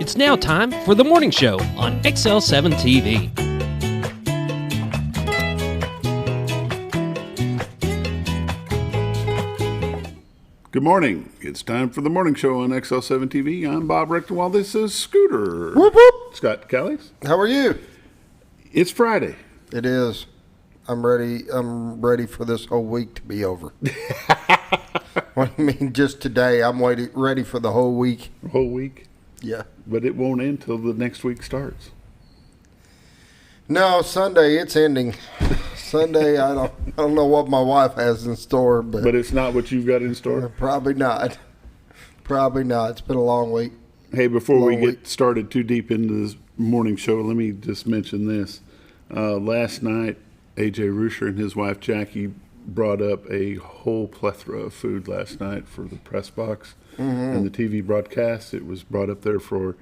It's now time for the morning show on XL7-TV. Good morning. It's time for the morning show on XL7-TV. I'm Bob Recktenwald. This is Scooter. Whoop, whoop. Scott Callies. How are you? It's Friday. It is. I'm ready. I'm ready for this whole week to be over. What do you mean just today? I'm ready for the whole week. The whole week? Yeah. But it won't end till the next week starts. No, Sunday it's ending. Sunday I don't know what my wife has in store, but it's not what you've got in store. Probably not. Probably not. It's been a long week. Hey, before we get started too deep into this morning show, let me just mention this. Last night, AJ Rusher and his wife Jackie brought up a whole plethora of food last night for the press box and the TV broadcast. It was brought up there for.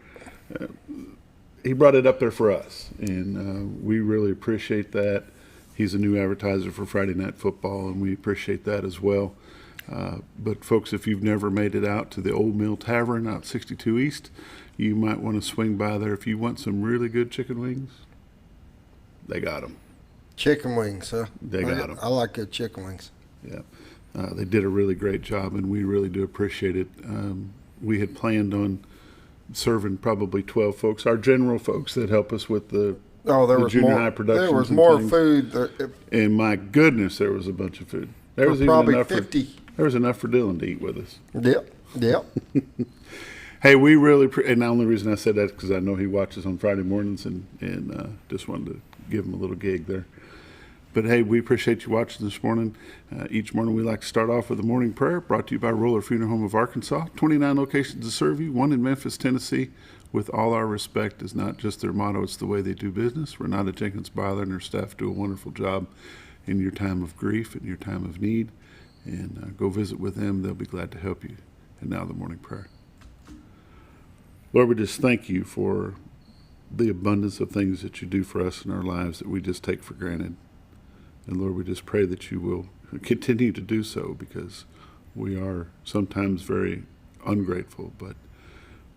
He brought it up there for us, and we really appreciate that. He's a new advertiser for Friday Night Football, and we appreciate that as well. But folks, if you've never made it out to the Old Mill Tavern out 62 East, you might want to swing by there if you want some really good chicken wings. They got them. Chicken wings, huh? They got them. I like good chicken wings. Yeah. They did a really great job, and we really do appreciate it. We had planned on serving probably 12 folks, our general folks that help us with the junior high productions. There was more food. And my goodness, there was a bunch of food. There was probably enough 50. There was enough for Dylan to eat with us. Yep. Hey, we really, and the only reason I said that is because I know he watches on Friday mornings, and just wanted to give him a little gig there. But hey, we appreciate you watching this morning. Each morning we like to start off with a morning prayer brought to you by Roller Funeral Home of Arkansas. 29 locations to serve you, one in Memphis, Tennessee. With all our respect is not just their motto, it's the way they do business. Renata Jenkins Byler and her staff do a wonderful job in your time of grief and your time of need. And go visit with them. They'll be glad to help you. And now the morning prayer. Lord, we just thank you for the abundance of things that you do for us in our lives that we just take for granted. And Lord, we just pray that you will continue to do so, because we are sometimes very ungrateful, but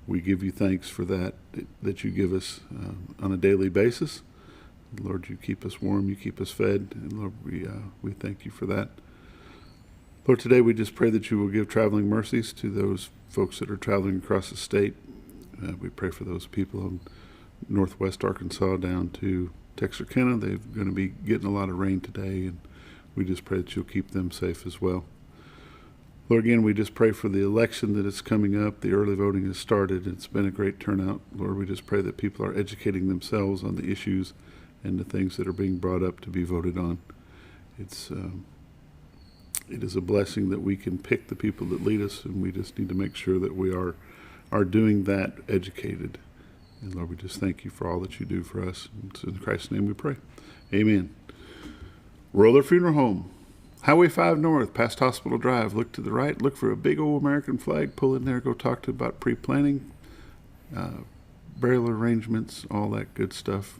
we give you thanks for that you give us on a daily basis. Lord, you keep us warm, you keep us fed, and Lord, we thank you for that. Lord, today we just pray that you will give traveling mercies to those folks that are traveling across the state. We pray for those people in northwest Arkansas down to Texarkana. They're going to be getting a lot of rain today, and we just pray that you'll keep them safe as well. Lord, again, we just pray for the election that is coming up. The early voting has started. It's been a great turnout. Lord, we just pray that people are educating themselves on the issues and the things that are being brought up to be voted on. It is a blessing that we can pick the people that lead us, and we just need to make sure that we are doing that educated. And Lord, we just thank you for all that you do for us. It's in Christ's name we pray. Amen. Roller Funeral Home. Highway 5 North, past Hospital Drive. Look to the right. Look for a big old American flag. Pull in there. Go talk to about pre-planning, burial arrangements, all that good stuff.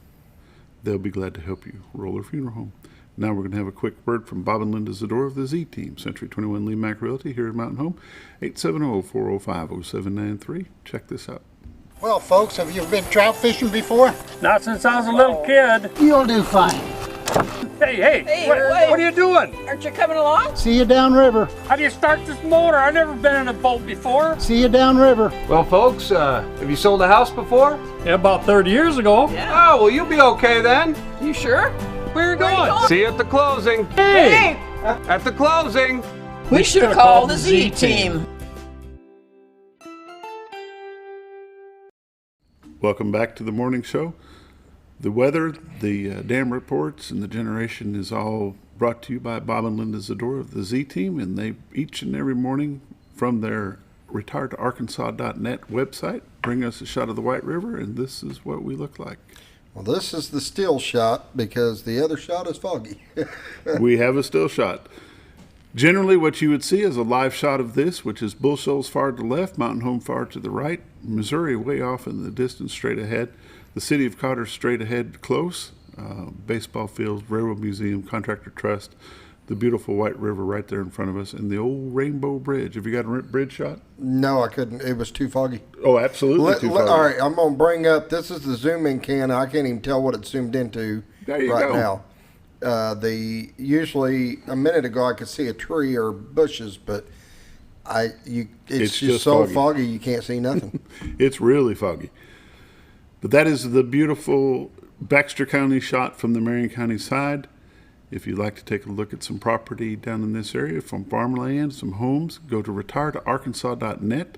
They'll be glad to help you. Roller Funeral Home. Now we're going to have a quick word from Bob and Linda Zdora of the Z Team. Century 21 LeMac Realty here in Mountain Home. 870-405-0793. Check this out. Well, folks, have you been trout fishing before? Not since I was a little kid. You'll do fine. Hey, what are you doing? Aren't you coming along? See you downriver. How do you start this motor? I've never been in a boat before. See you downriver. Well, folks, have you sold a house before? Yeah, about 30 years ago. Yeah. Oh, well, you'll be okay then. You sure? Where are you going? See you at the closing. Hey! At the closing. We should have called the Z Team. Welcome back to the morning show. The weather, the dam reports, and the generation is all brought to you by Bob and Linda Zdora of the Z Team, and they each and every morning from their retiredtoarkansas.net website bring us a shot of the White River, and this is what we look like. Well, this is the still shot because the other shot is foggy. We have a still shot. Generally, what you would see is a live shot of this, which is Bull Shoals far to the left, Mountain Home far to the right, Missouri way off in the distance straight ahead, the city of Cotter straight ahead close, baseball fields, Railroad Museum, Contractor Trust, the beautiful White River right there in front of us, and the old Rainbow Bridge. Have you got a bridge shot? No, I couldn't. It was too foggy. Oh, absolutely too foggy. All right, I'm going to bring up, this is the zoom in camera. I can't even tell what it's zoomed into There you right go. now. Usually a minute ago I could see a tree or bushes, but it's just so foggy you can't see nothing. It's really foggy. But that is the beautiful Baxter County shot from the Marion County side. If you'd like to take a look at some property down in this area, from farmland, some homes, go to retiredarkansas.net.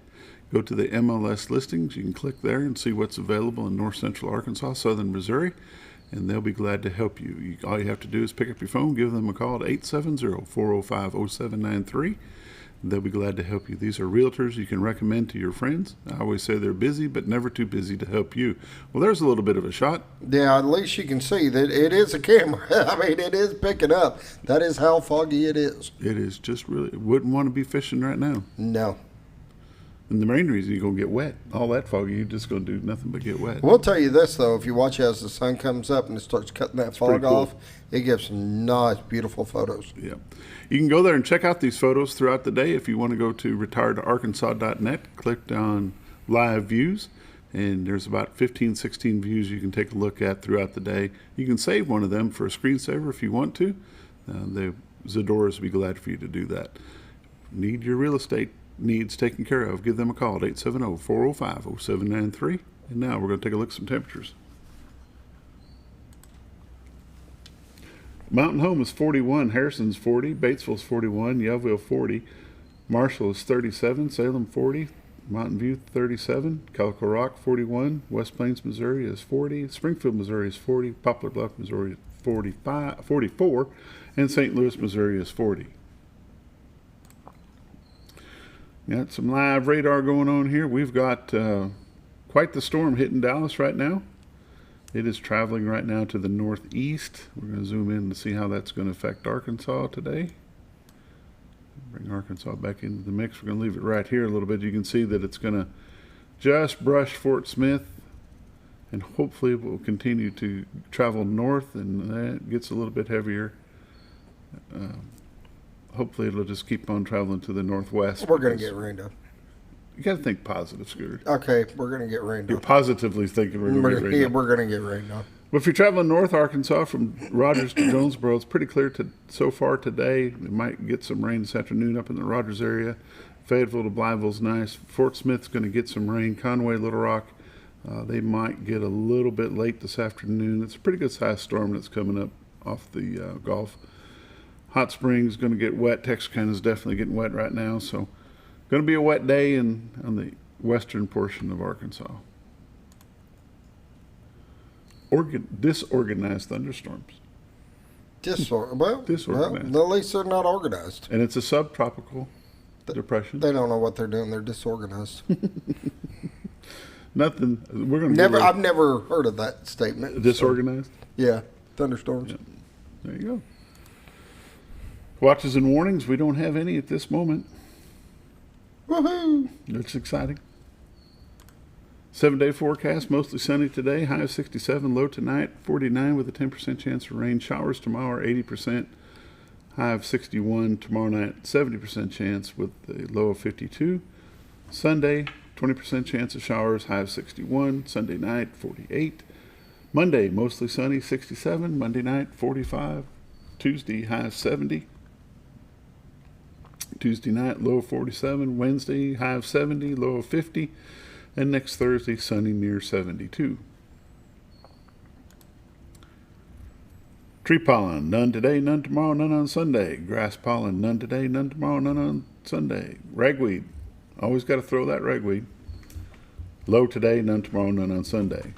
Go to the MLS listings. You can click there and see what's available in north central Arkansas, southern Missouri, and they'll be glad to help you. All you have to do is pick up your phone, give them a call at 870-405-0793. They'll be glad to help you. These are realtors you can recommend to your friends. I always say they're busy, but never too busy to help you. Well, there's a little bit of a shot. Yeah, at least you can see that it is a camera. I mean, it is picking up. That is how foggy it is. It is just really, wouldn't want to be fishing right now. No. And the main reason you're going to get wet. All that foggy, you're just going to do nothing but get wet. We'll tell you this, though. If you watch as the sun comes up and it starts cutting that fog pretty cool. off, it gives some nice, beautiful photos. Yeah. You can go there and check out these photos throughout the day. If you want to go to retiredarkansas.net, click on live views, and there's about 15, 16 views you can take a look at throughout the day. You can save one of them for a screensaver if you want to. The Zdoras will be glad for you to do that. Need your real estate needs taken care of, give them a call at 870-405-0793. And now we're going to take a look at some temperatures. Mountain Home is 41, Harrison's 40, Batesville's 41, Yellville 40, Marshall is 37, Salem 40, Mountain View 37, Calico Rock 41, West Plains, Missouri is 40, Springfield, Missouri is 40, Poplar Bluff, Missouri is 44, and St. Louis, Missouri is 40. Got some live radar going on here. We've got quite the storm hitting Dallas right now. It is traveling right now to the northeast. We're going to zoom in to see how that's going to affect Arkansas today. Bring Arkansas back into the mix. We're going to leave it right here a little bit. You can see that it's going to just brush Fort Smith, and hopefully it will continue to travel north, and that gets a little bit heavier. Hopefully it'll just keep on traveling to the northwest. We're going to get rained on. You got to think positive, Scooter. Okay, we're going to get rained You're on. positively thinking we're going to get rained on. We're going to get rained on. But if you're traveling north Arkansas from Rogers to Jonesboro, it's pretty clear so far today. We might get some rain this afternoon up in the Rogers area. Fayetteville to Blytheville's nice. Fort Smith's going to get some rain. Conway, Little Rock, they might get a little bit late this afternoon. It's a pretty good sized storm that's coming up off the Gulf. Hot Springs going to get wet. Texarkana is definitely getting wet right now. So going to be a wet day on the western portion of Arkansas. Disorganized thunderstorms. Disorganized. Well, at least they're not organized. And it's a subtropical depression. They don't know what they're doing. They're disorganized. Nothing. We're going to I've never heard of that statement. Disorganized? So, yeah, thunderstorms. Yeah. There you go. Watches and warnings, we don't have any at this moment. Woohoo! It's exciting. 7-day forecast, mostly sunny today, high of 67, low tonight, 49 with a 10% chance of rain. Showers tomorrow, 80%, high of 61. Tomorrow night, 70% chance with a low of 52. Sunday, 20% chance of showers, high of 61. Sunday night, 48. Monday, mostly sunny, 67. Monday night, 45. Tuesday, high of 70. Tuesday night, low of 47. Wednesday, high of 70, low of 50. And next Thursday, sunny near 72. Tree pollen, none today, none tomorrow, none on Sunday. Grass pollen, none today, none tomorrow, none on Sunday. Ragweed, always got to throw that ragweed. Low today, none tomorrow, none on Sunday.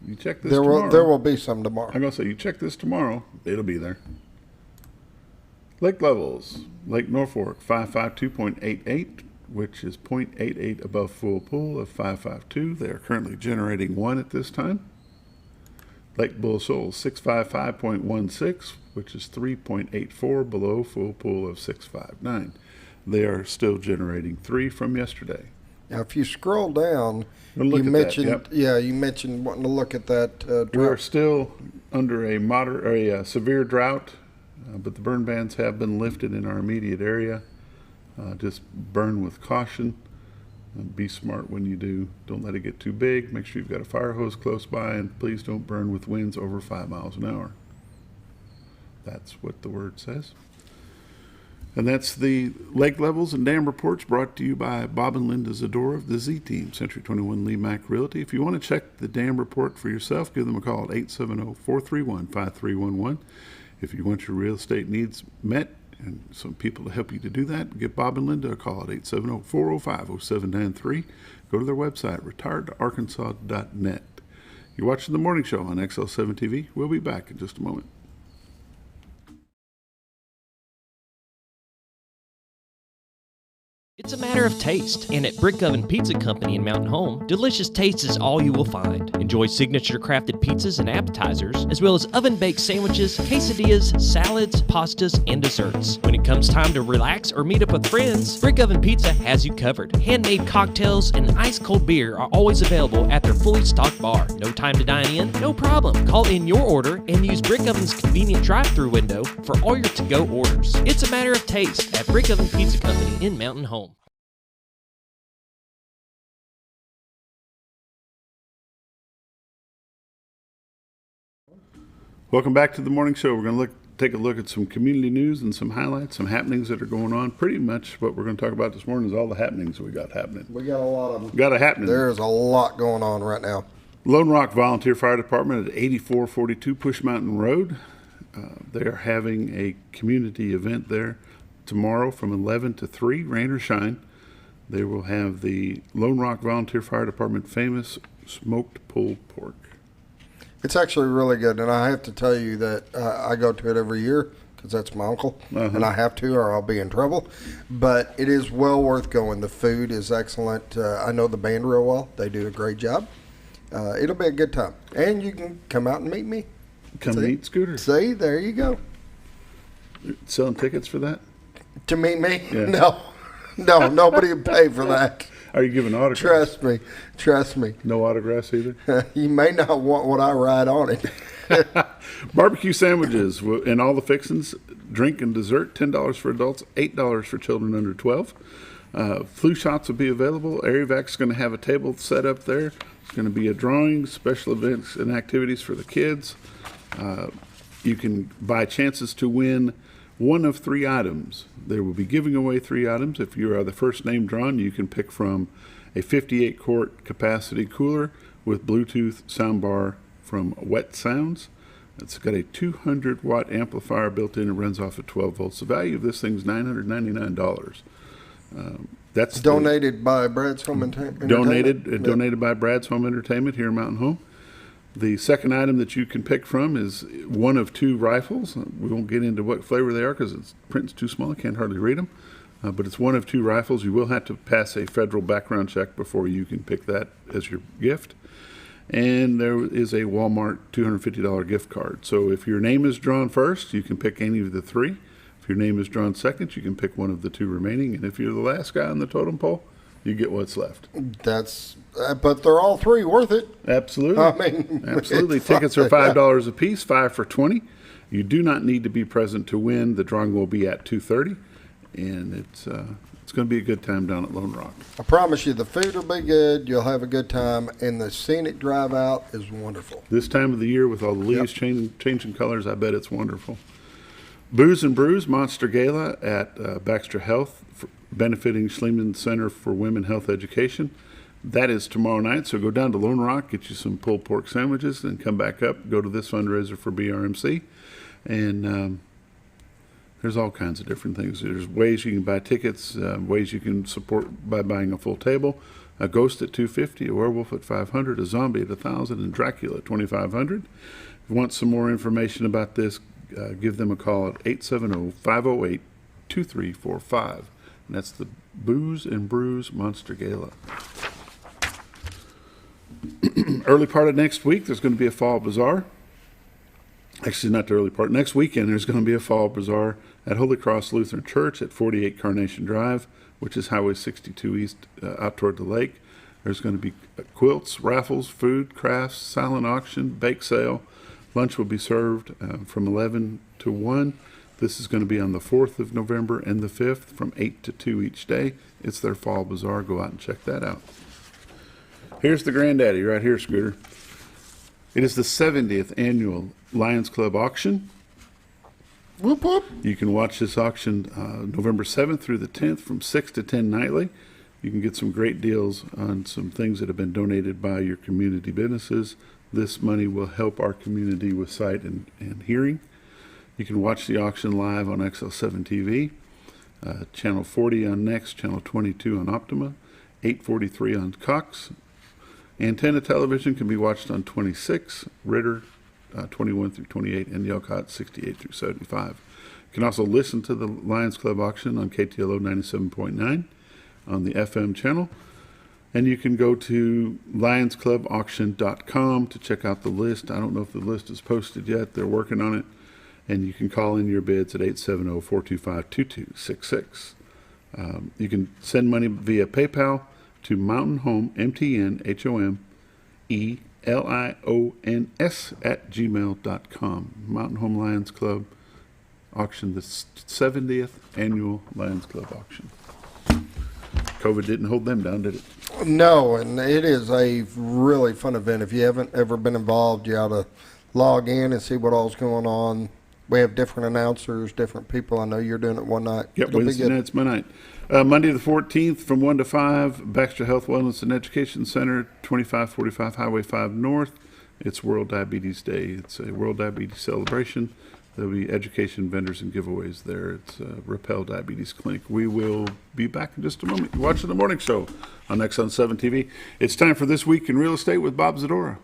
You check this tomorrow. There will be some tomorrow. I'm going to say, you check this tomorrow, it'll be there. Lake levels, Lake Norfolk, 552.88, which is 0.88 above full pool of 552. They are currently generating 1 at this time. Lake Bull Shoals, 655.16, which is 3.84 below full pool of 659. They are still generating 3 from yesterday. Now, if you scroll down, you mentioned you mentioned wanting to look at that drought. We're still under a severe drought but the burn bans have been lifted in our immediate area. Just burn with caution. Be smart when you do. Don't let it get too big. Make sure you've got a fire hose close by, and please don't burn with winds over 5 miles an hour. That's what the word says. And that's the lake levels and dam reports brought to you by Bob and Linda Zdora of the Z-Team, Century 21 LeMac Realty. If you want to check the dam report for yourself, give them a call at 870-431-5311. If you want your real estate needs met and some people to help you to do that, give Bob and Linda a call at 870-405-0793. Go to their website, retiredtoarkansas.net. You're watching The Morning Show on XL7-TV. We'll be back in just a moment. It's a matter of taste, and at Brick Oven Pizza Company in Mountain Home, delicious taste is all you will find. Enjoy signature crafted pizzas and appetizers, as well as oven-baked sandwiches, quesadillas, salads, pastas, and desserts. When it comes time to relax or meet up with friends, Brick Oven Pizza has you covered. Handmade cocktails and ice-cold beer are always available at their fully stocked bar. No time to dine in? No problem. Call in your order and use Brick Oven's convenient drive-thru window for all your to-go orders. It's a matter of taste at Brick Oven Pizza Company in Mountain Home. Welcome back to the morning show. We're going to take a look at some community news and some highlights, some happenings that are going on. Pretty much what we're going to talk about this morning is all the happenings we got happening. We got a lot of them. Got a happening. There's a lot going on right now. Lone Rock Volunteer Fire Department at 8442 Push Mountain Road. They are having a community event there tomorrow from 11 to 3, rain or shine. They will have the Lone Rock Volunteer Fire Department famous smoked pulled pork. It's actually really good, and I have to tell you that I go to it every year because that's my uncle, and I have to or I'll be in trouble. But it is well worth going. The food is excellent. I know the band real well. They do a great job. It'll be a good time. And you can come out and meet me. Come meet Scooter. See, there you go. Selling tickets for that? To meet me? Yeah. No, nobody would pay for that. Are you giving autographs? Trust me. No autographs either? You may not want what I write on it. Barbecue sandwiches and all the fixings, drink and dessert, $10 for adults, $8 for children under 12. Flu shots will be available. AreaVac's going to have a table set up there. It's going to be a drawing, special events and activities for the kids. You can buy chances to win one of 3 items. They will be giving away 3 items. If you are the first name drawn, you can pick from a 58-quart capacity cooler with Bluetooth soundbar from Wet Sounds. It's got a 200-watt amplifier built in and runs off at 12 volts. The value of this thing is $999. That's donated by Brad's Home Entertainment. Donated by Brad's Home Entertainment here in Mountain Home. The second item that you can pick from is one of 2 rifles. We won't get into what flavor they are because the print's too small. I can't hardly read them. But it's one of 2 rifles. You will have to pass a federal background check before you can pick that as your gift. And there is a Walmart $250 gift card. So if your name is drawn first, you can pick any of the 3. If your name is drawn second, you can pick one of the 2 remaining. And if you're the last guy on the totem pole, you get what's left. But they're all 3 worth it. Absolutely. I mean, absolutely. Tickets are $5 a piece, 5 for $20. You do not need to be present to win. The drawing will be at 2:30, and it's going to be a good time down at Lone Rock. I promise you, the food will be good. You'll have a good time, and the scenic drive out is wonderful. This time of the year, with all the leaves changing colors, I bet it's wonderful. Booze and Brews Monster Gala at Baxter Health, benefiting Schliemann Center for Women Health Education. That is tomorrow night, so go down to Lone Rock, get you some pulled pork sandwiches, then come back up, go to this fundraiser for BRMC. And there's all kinds of different things. There's ways you can buy tickets, ways you can support by buying a full table. A ghost at $250, a werewolf at $500, a zombie at $1,000, and Dracula at $2,500. If you want some more information about this, give them a call at 870-508-2345. And that's the Booze and Brews Monster Gala. Early part of next week, there's going to be a fall bazaar. Actually, not the early part. Next weekend, there's going to be a fall bazaar at Holy Cross Lutheran Church at 48 Carnation Drive, which is Highway 62 East, out toward the lake. There's going to be quilts, raffles, food, crafts, silent auction, bake sale. Lunch will be served from 11 to 1. This is going to be on the 4th of November and the 5th from 8 to 2 each day. It's their fall bazaar. Go out and check that out. Here's the granddaddy right here, Scooter. It is the 70th annual Lions Club auction. Whoop, whoop. You can watch this auction November 7th through the 10th from 6 to 10 nightly. You can get some great deals on some things that have been donated by your community businesses. This money will help our community with sight and hearing. You can watch the auction live on XL7-TV, Channel 40 on Next, Channel 22 on Optima, 843 on Cox. Antenna television can be watched on 26, Ritter 21 through 28, and Yelcott 68 through 75. You can also listen to the Lions Club auction on KTLO 97.9 on the FM channel. And you can go to lionsclubauction.com to check out the list. I don't know if the list is posted yet. They're working on it. And you can call in your bids at 870-425-2266. You can send money via PayPal to Mountain Home, MTNHOMELIONS Mountain Home Lions Club auction, the 70th annual Lions Club auction. COVID didn't hold them down, did it? No, and it is a really fun event. If you haven't ever been involved, you ought to log in and see what all's going on. We have different announcers, different people. I know you're doing it one night. Yep, Wednesday night's my night. Monday the 14th from 1 to 5, Baxter Health, Wellness, and Education Center, 2545 Highway 5 North. It's World Diabetes Day. It's a World Diabetes celebration. There'll be education, vendors, and giveaways there. It's Rappel Diabetes Clinic. We will be back in just a moment. You're watching The Morning Show on XL7-TV. It's time for This Week in Real Estate with Bob Zdora.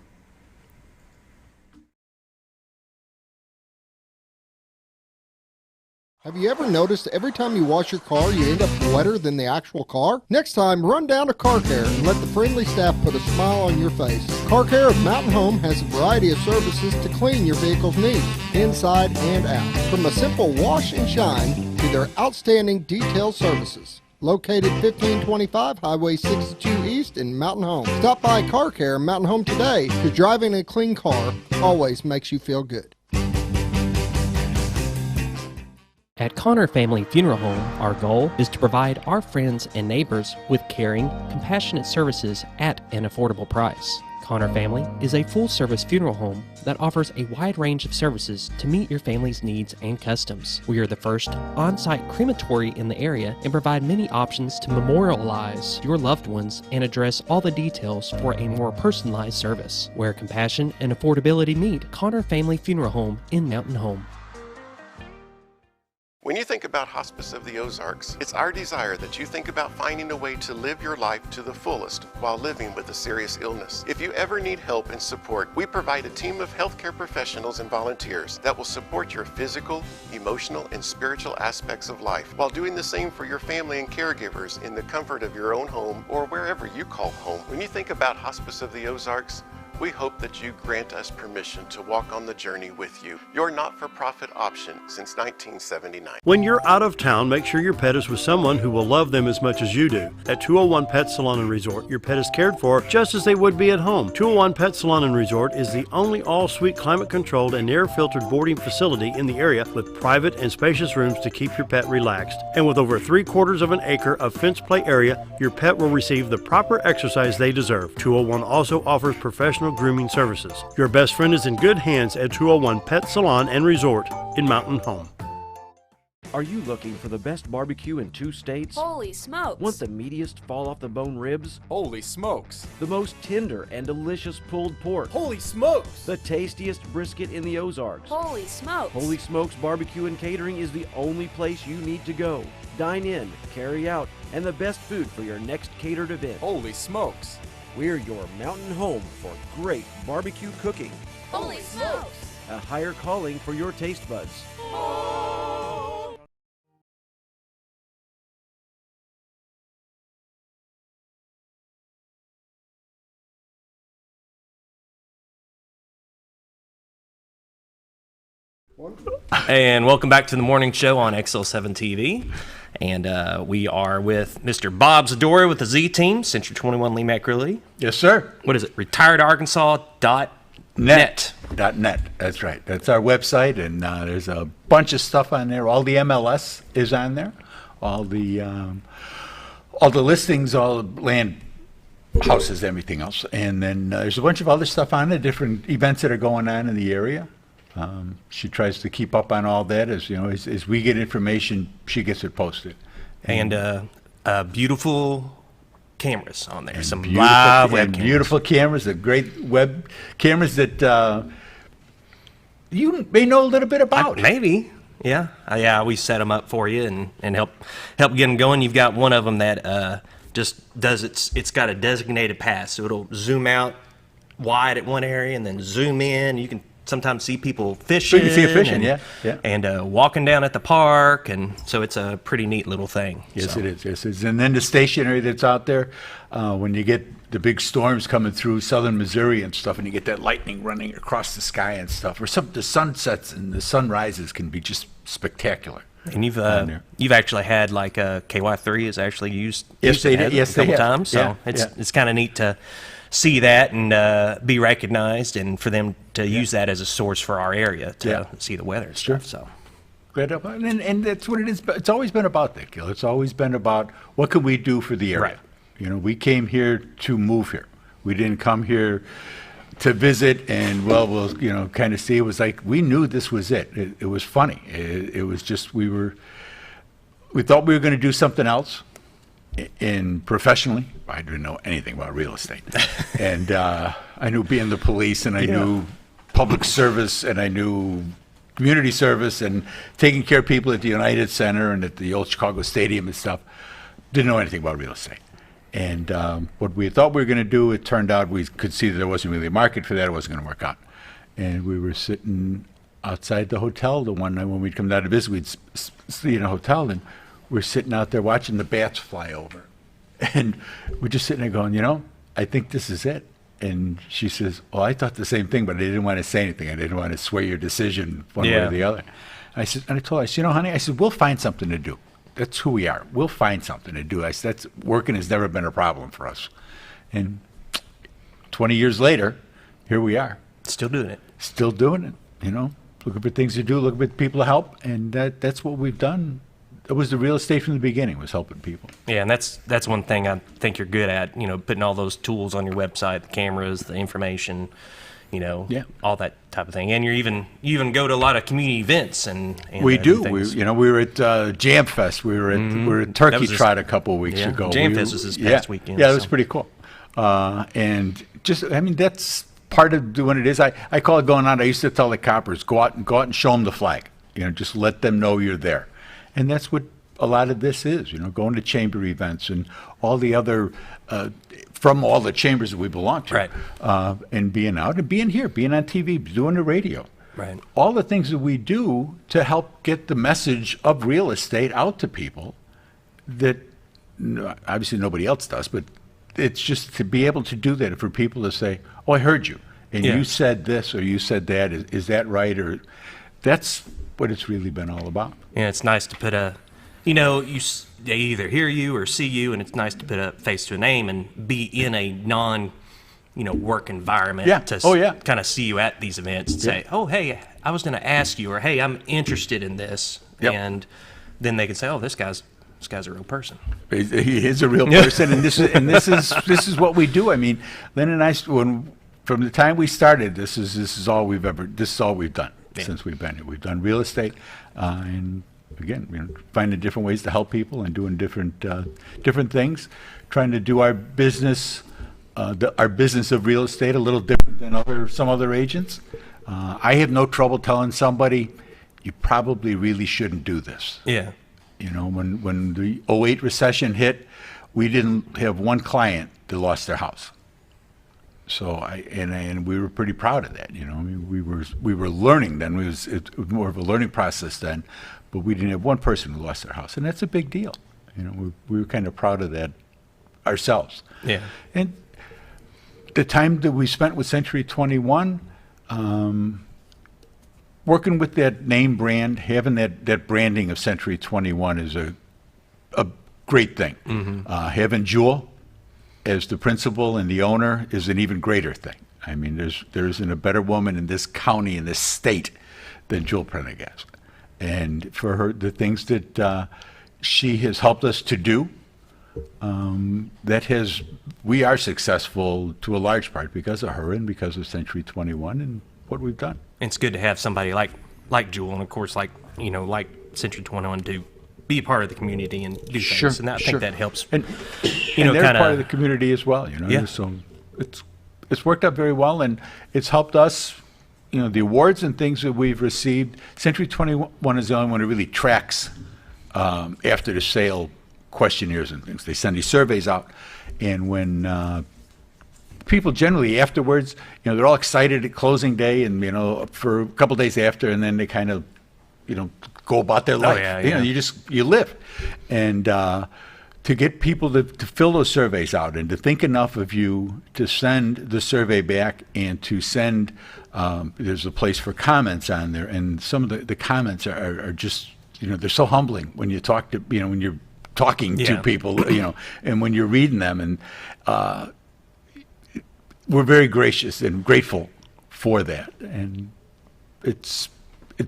Have you ever noticed every time you wash your car, you end up wetter than the actual car? Next time, run down to Car Care and let the friendly staff put a smile on your face. Car Care of Mountain Home has a variety of services to clean your vehicle's needs, inside and out. From a simple wash and shine to their outstanding detail services. Located 1525 Highway 62 East in Mountain Home. Stop by Car Care Mountain Home today, because driving a clean car always makes you feel good. At Connor Family Funeral Home, our goal is to provide our friends and neighbors with caring, compassionate services at an affordable price. Connor Family is a full-service funeral home that offers a wide range of services to meet your family's needs and customs. We are the first on-site crematory in the area and provide many options to memorialize your loved ones and address all the details for a more personalized service. Where compassion and affordability meet, Connor Family Funeral Home in Mountain Home. When you think about Hospice of the Ozarks, it's our desire that you think about finding a way to live your life to the fullest while living with a serious illness. If you ever need help and support, we provide a team of healthcare professionals and volunteers that will support your physical, emotional, and spiritual aspects of life while doing the same for your family and caregivers in the comfort of your own home or wherever you call home. When you think about Hospice of the Ozarks, we hope that you grant us permission to walk on the journey with you. Your not-for-profit option since 1979. When you're out of town, make sure your pet is with someone who will love them as much as you do. At 201 Pet Salon and Resort, your pet is cared for just as they would be at home. 201 Pet Salon and Resort is the only all-suite climate-controlled and air-filtered boarding facility in the area with private and spacious rooms to keep your pet relaxed. And with over 3/4 of an acre of fenced play area, your pet will receive the proper exercise they deserve. 201 also offers professional grooming services. Your best friend is in good hands at 201 Pet Salon and Resort in Mountain Home. Are you looking for the best barbecue in 2 states? Holy smokes! Want the meatiest fall-off-the-bone ribs? Holy smokes! The most tender and delicious pulled pork? Holy smokes! The tastiest brisket in the Ozarks? Holy smokes! Holy Smokes Barbecue and Catering is the only place you need to go. Dine in, carry out, and the best food for your next catered event. Holy smokes! We're your mountain home for great barbecue cooking. Holy smokes! A higher calling for your taste buds. And welcome back to the morning show on XL7-TV. And we are with Mr. Bob Zdora with the Z Team, Century 21 LeMac Realty. Yes, sir. What is it? Retired Arkansas Net. .net. That's right. That's our website, and there's a bunch of stuff on there. All the MLS is on there. All the listings, all the land, houses, everything else, and then there's a bunch of other stuff on there, different events that are going on in the area. She tries to keep up on all that. As we get information, she gets it posted. And beautiful cameras on there, And some beautiful, live web and cameras. beautiful cameras, the great web cameras that you may know a little bit about. Maybe, yeah. Yeah, we set them up for you and help get them going. You've got one of them that just does it's got a designated path, so it'll zoom out wide at one area and then zoom in. You can sometimes see people fishing. So you can see it fishing, and, yeah. and walking down at the park, and so it's a pretty neat little thing. Yes, so. it is. Yes, it is. And then the stationary that's out there, when you get the big storms coming through southern Missouri and stuff, and you get that lightning running across the sky and stuff, or the sunsets and the sunrises can be just spectacular. And you've actually had like KY3 has actually used Yes, they that did. Yes, a couple they have. times. So Yeah, it's kind of neat to see that and be recognized, and for them to use that as a source for our area to see the weather and stuff. So. And that's what it is. It's always been about that, Gil. It's always been about what can we do for the area. Right. We came here to move here. We didn't come here to visit and we'll kind of see. It was like we knew this was it. It was funny. It was just we thought we were going to do something else. Professionally, I didn't know anything about real estate, and I knew being the police, and I knew public service, and I knew community service, and taking care of people at the United Center and at the old Chicago Stadium and stuff. Didn't know anything about real estate, and what we thought we were going to do, it turned out we could see that there wasn't really a market for that. It wasn't going to work out, and we were sitting outside the hotel the one night when we'd come down to visit. We'd see in a hotel, and we're sitting out there watching the bats fly over. And we're just sitting there going, I think this is it. And she says, well, I thought the same thing, but I didn't want to say anything. I didn't want to sway your decision one way or the other. I told her, I said, honey, I said, we'll find something to do. That's who we are. We'll find something to do. I said, working has never been a problem for us. And 20 years later, here we are. Still doing it. Still doing it, Looking for things to do, looking for people to help, and that's what we've done. It was the real estate from the beginning, was helping people. Yeah, and that's one thing I think you're good at, putting all those tools on your website, the cameras, the information, all that type of thing. And you even go to a lot of community events and we do. things. We were at Jam Fest. We were at Turkey Trot a couple of weeks ago. Jam Fest was this past weekend. Yeah, it was pretty cool. And that's part of doing it is. I call it going out. I used to tell the coppers, go out and show them the flag. Just let them know you're there. And that's what a lot of this is, going to chamber events and all the other, from all the chambers that we belong to, right. And being out and being here, being on TV, doing the radio. Right. All the things that we do to help get the message of real estate out to people that obviously nobody else does, but it's just to be able to do that, and for people to say, oh, I heard you, and you said this or you said that, is that right? Or that's what it's really been all about. Yeah, it's nice to put they either hear you or see you, and it's nice to put a face to a name and be in a work environment to kind of see you at these events and say, oh, hey, I was going to ask you, or hey, I'm interested in this. And then they can say, oh, this guy's a real person. He is a real person, and this is what we do. I mean, Lynn and I, from the time we started, this is all we've done. Since we've been here. We've done real estate, and again, finding different ways to help people and doing different things, trying to do our business, our business of real estate a little different than some other agents. I have no trouble telling somebody, you probably really shouldn't do this. Yeah. When the 2008 recession hit, we didn't have one client that lost their house. So we were pretty proud of that. We were learning then. It was more of a learning process then, but we didn't have one person who lost their house, and that's a big deal. We were kind of proud of that ourselves. Yeah. And the time that we spent with Century 21, working with that name brand, having that branding of Century 21 is a great thing. Mm-hmm. Having Jewel as the principal and the owner is an even greater thing. I mean, there isn't a better woman in this county, in this state, than Jewel Prendergast. And for her, the things that she has helped us to do, we are successful to a large part because of her and because of Century 21 and what we've done. It's good to have somebody like Jewel, and of course, like Century 21, to be a part of the community and do things. And I think that helps. And they're part of the community as well. Yeah. So it's worked out very well, and it's helped us. The awards and things that we've received. Century 21 is the only one that really tracks after the sale questionnaires and things. They send these surveys out, and when people generally afterwards, they're all excited at closing day, and for a couple days after, and then they kind of, go about their life. You live, and to get people to fill those surveys out and to think enough of you to send the survey back and to send. There's a place for comments on there, and some of the comments are just, they're so humbling when you talk to, when you're talking to people, and when you're reading them, and we're very gracious and grateful for that, and it's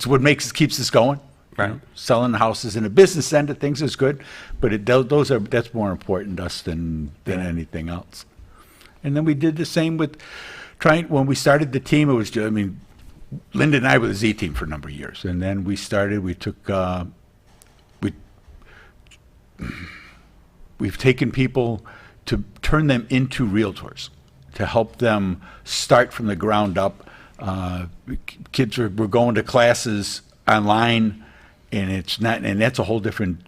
what keeps us going. Right. Selling houses in a business end of things is good, but that's more important to us than anything else. And then we did the same with when we started the team. It was Linda and I were the Z team for a number of years, and then we took we've taken people to turn them into realtors, to help them start from the ground up. Kids were going to classes online, and that's a whole different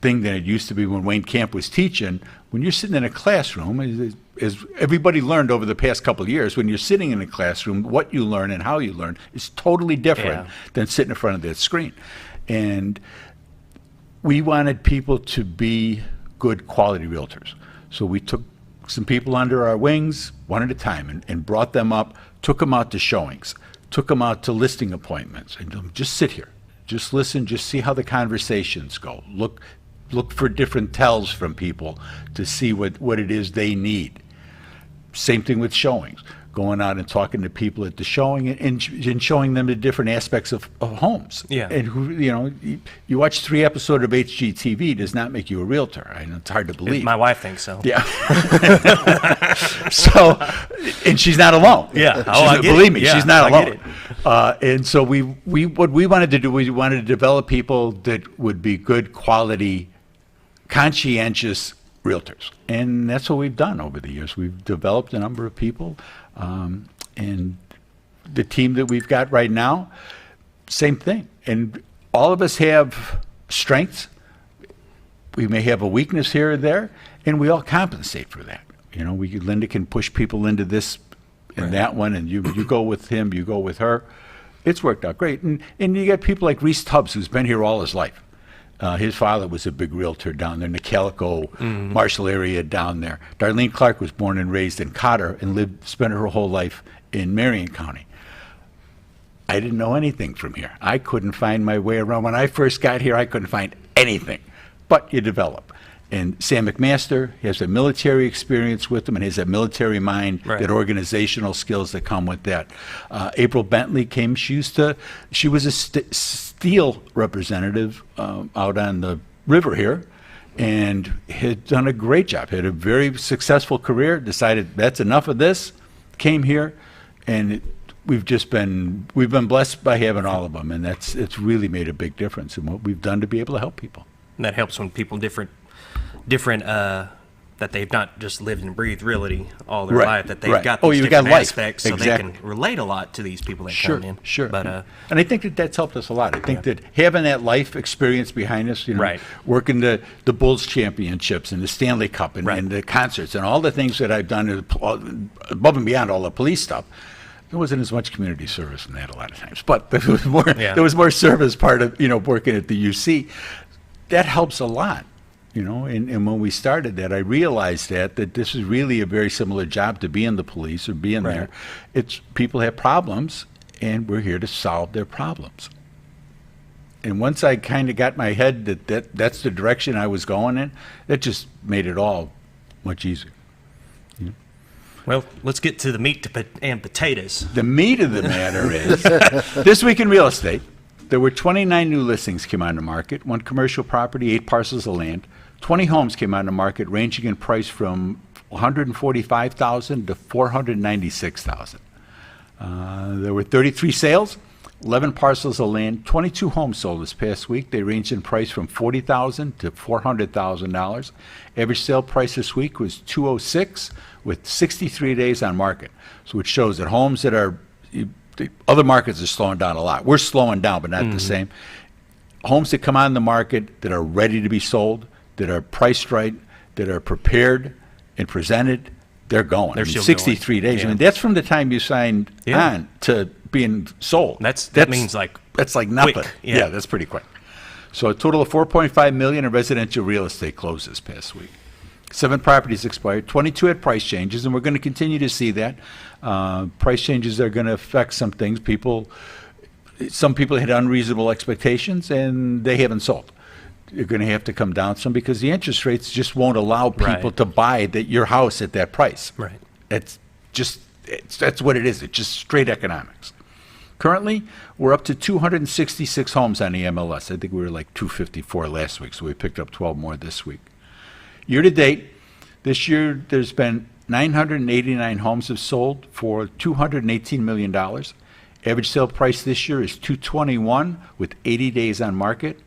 thing than it used to be when Wayne Camp was teaching. When you're sitting in a classroom, as everybody learned over the past couple of years, when you're sitting in a classroom, what you learn and how you learn is totally different than sitting in front of that screen. And we wanted people to be good quality realtors. So we took some people under our wings one at a time and brought them up, took them out to showings, took them out to listing appointments, and told them, just sit here, just listen, just see how the conversations go. Look for different tells from people to see what it is they need. Same thing with showings, going out and talking to people at the showing and showing them the different aspects of homes. Yeah. And you watch 3 episodes of HGTV does not make you a realtor. I know it's hard to believe. My wife thinks so. Yeah. So, and she's not alone. Yeah. Believe me, she's not alone. And so what we wanted to do, we wanted to develop people that would be good quality, conscientious realtors. And that's what we've done over the years. We've developed a number of people. And the team that we've got right now, same thing. And all of us have strengths. We may have a weakness here or there, and we all compensate for that. Linda can push people into this and that one, and you go with him, you go with her. It's worked out great. And you got people like Reese Tubbs, who's been here all his life. His father was a big realtor down there in the Calico, Marshall area down there. Darlene Clark was born and raised in Cotter and spent her whole life in Marion County. I didn't know anything from here. I couldn't find my way around. When I first got here, I couldn't find anything. But you develop. And Sam McMaster has a military experience with him and has that military mind, that organizational skills that come with that. April Bentley came. She was a steel representative out on the river here, and had done a great job. Had a very successful career. Decided that's enough of this. Came here, and we've been blessed by having all of them, and it's really made a big difference in what we've done to be able to help people. And that helps when people different that they've not just lived and breathed realty all their life, that they've got these different aspects, so they can relate a lot to these people that come in. Sure. But and I think that's helped us a lot. I think that having that life experience behind us, working the Bulls championships and the Stanley Cup and the concerts and all the things that I've done above and beyond all the police stuff. There wasn't as much community service in that a lot of times, but there was more. There was more service part of working at the UC. That helps a lot. And when we started that, I realized that this is really a very similar job to being the police or being there. It's people have problems, and we're here to solve their problems. And once I kind of got my head that's the direction I was going in, that just made it all much easier. Well, let's get to the meat and potatoes. The meat of the matter is, this week in real estate, there were 29 new listings came on the market, 1 commercial property, 8 parcels of land. 20 homes came on the market, ranging in price from $145,000 to $496,000. There were 33 sales, 11 parcels of land, 22 homes sold this past week. They ranged in price from $40,000 to $400,000. Average sale price this week was $206,000 with 63 days on market. So it shows that homes that are, the other markets are slowing down a lot. We're slowing down, but not the same. Homes that come on the market that are ready to be sold, that are priced right, that are prepared and presented, they're going. They're still 63 going. days. Yeah. I mean, that's from the time you signed on to being sold. That means like that's like nothing. quick. Yeah, that's pretty quick. So a total of $4.5 million in residential real estate closed this past week. 7 properties expired, 22 had price changes, and we're going to continue to see that. Price changes are going to affect some things. Some people had unreasonable expectations, and they haven't sold. You're going to have to come down some because the interest rates just won't allow people to buy your house at that price. Right. That's what it is. It's just straight economics. Currently, we're up to 266 homes on the MLS. I think we were like 254 last week, so we picked up 12 more this week. Year to date, this year there's been 989 homes have sold for $218 million. Average sale price this year is $221 with 80 days on market.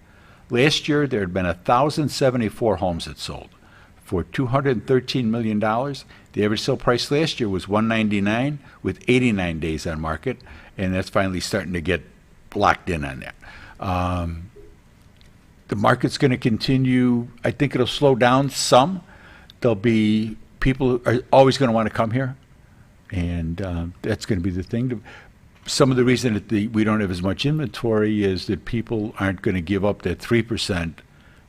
Last year there had been 1,074 homes that sold for $213 million. The average sale price last year was $199 with 89 days on market, and that's finally starting to get locked in on that. The market's going to continue. I think it'll slow down some. There'll be people who are always going to want to come here, and that's going to be the thing. Some of the reason that we don't have as much inventory is that people aren't going to give up that 3%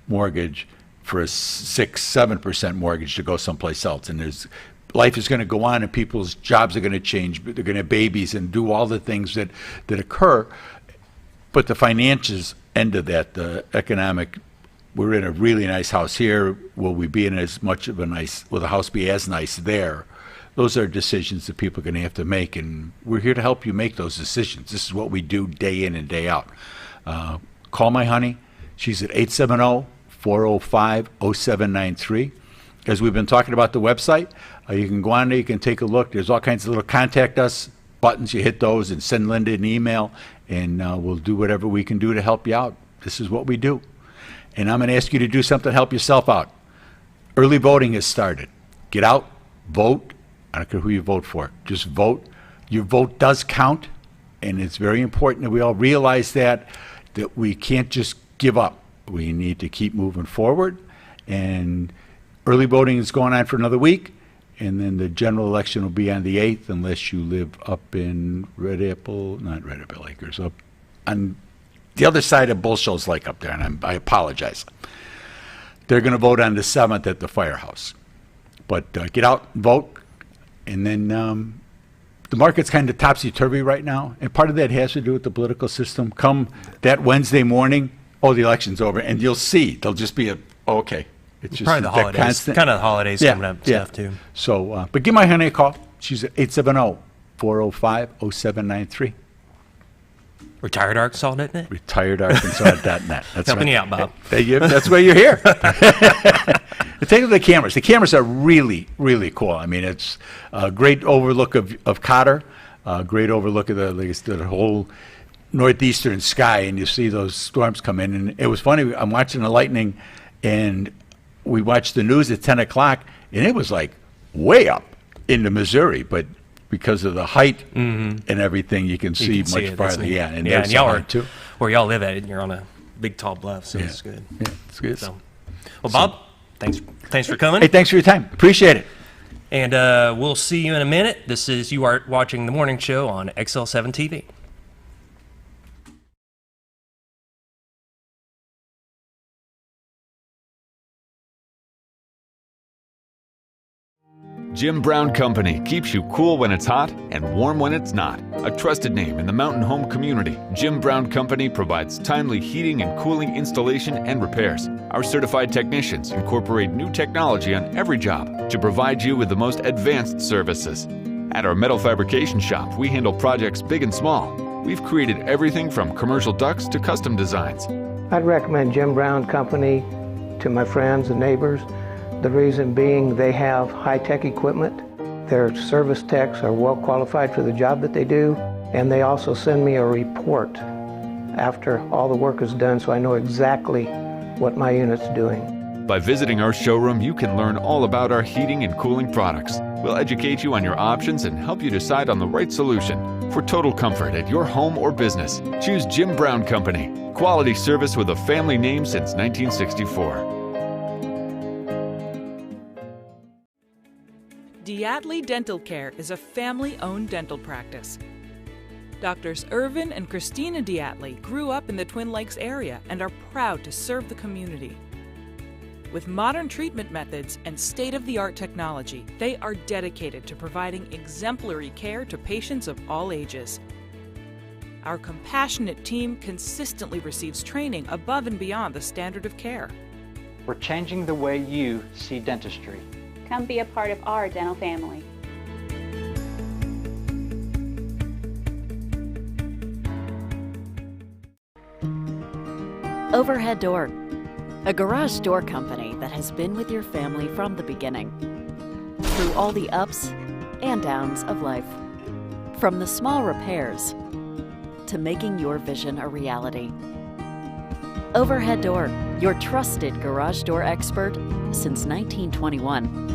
mortgage for a 6-7% mortgage to go someplace else. And life is going to go on, and people's jobs are going to change. They're going to have babies and do all the things that occur. But the financials end of that, the economic, we're in a really nice house here. Will we be in as much of will the house be as nice there? Those are decisions that people are going to have to make, and we're here to help you make those decisions. This is what we do day in and day out. Call my honey. She's at 870-405-0793. As we've been talking about the website, you can go on there, you can take a look. There's all kinds of little contact us buttons. You hit those and send Linda an email, and we'll do whatever we can do to help you out. This is what we do. And I'm going to ask you to do something to help yourself out. Early voting has started. Get out, vote. I don't care who you vote for. Just vote. Your vote does count, and it's very important that we all realize that we can't just give up. We need to keep moving forward. And early voting is going on for another week, and then the general election will be on the 8th, unless you live up in not Red Apple Acres, up on the other side of Bull Shoals Lake up there, and I apologize. They're going to vote on the 7th at the firehouse. But get out and vote. And then the market's kind of topsy-turvy right now, and part of that has to do with the political system. Come that Wednesday morning, the election's over, and you'll see there'll just be okay. It's just probably the holidays, kind of the holidays coming up stuff too. So, but give my honey a call. She's at 870-405-0793. RetiredArkansas.net? RetiredArkansas.net. That's helping right. you out, Bob. That's why you're here. Take a look at the cameras. The cameras are really, really cool. I mean, it's a great overlook of Cotter, a great overlook of the whole northeastern sky, and you see those storms come in. And it was funny. I'm watching the lightning, and we watched the news at 10 o'clock, and it was like way up into Missouri, but because of the height and everything, you can see much farther. Yeah, and y'all are too. Where y'all live at, you're on a big tall bluff, so it's good. Yeah, it's good. So, well, Bob, thanks for coming. Hey, thanks for your time. Appreciate it. And we'll see you in a minute. You are watching the morning show on XL7-TV. Jim Brown Company keeps you cool when it's hot and warm when it's not. A trusted name in the mountain home community, Jim Brown Company provides timely heating and cooling installation and repairs. Our certified technicians incorporate new technology on every job to provide you with the most advanced services. At our metal fabrication shop, we handle projects big and small. We've created everything from commercial ducts to custom designs. I'd recommend Jim Brown Company to my friends and neighbors. The reason being they have high-tech equipment. Their service techs are well qualified for the job that they do, and they also send me a report after all the work is done so I know exactly what my unit's doing. By visiting our showroom, you can learn all about our heating and cooling products. We'll educate you on your options and help you decide on the right solution. For total comfort at your home or business, choose Jim Brown Company. Quality service with a family name since 1964. Diatley Dental Care is a family-owned dental practice. Doctors Irvin and Christina Diatley grew up in the Twin Lakes area and are proud to serve the community. With modern treatment methods and state-of-the-art technology, they are dedicated to providing exemplary care to patients of all ages. Our compassionate team consistently receives training above and beyond the standard of care. We're changing the way you see dentistry. Come be a part of our dental family. Overhead Door, a garage door company that has been with your family from the beginning, through all the ups and downs of life. From the small repairs to making your vision a reality. Overhead Door, your trusted garage door expert since 1921.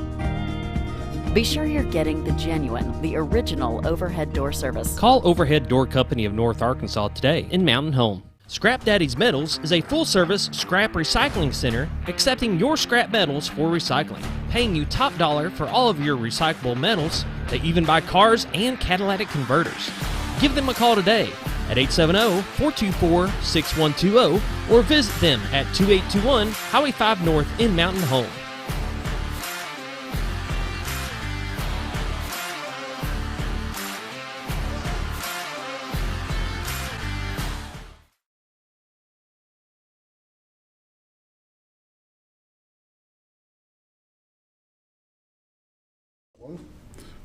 Be sure you're getting the genuine, the original overhead door service. Call Overhead Door Company of North Arkansas today in Mountain Home. Scrap Daddy's Metals is a full-service scrap recycling center accepting your scrap metals for recycling, paying you top dollar for all of your recyclable metals. They even buy cars and catalytic converters. Give them a call today at 870-424-6120 or visit them at 2821 Highway 5 North in Mountain Home.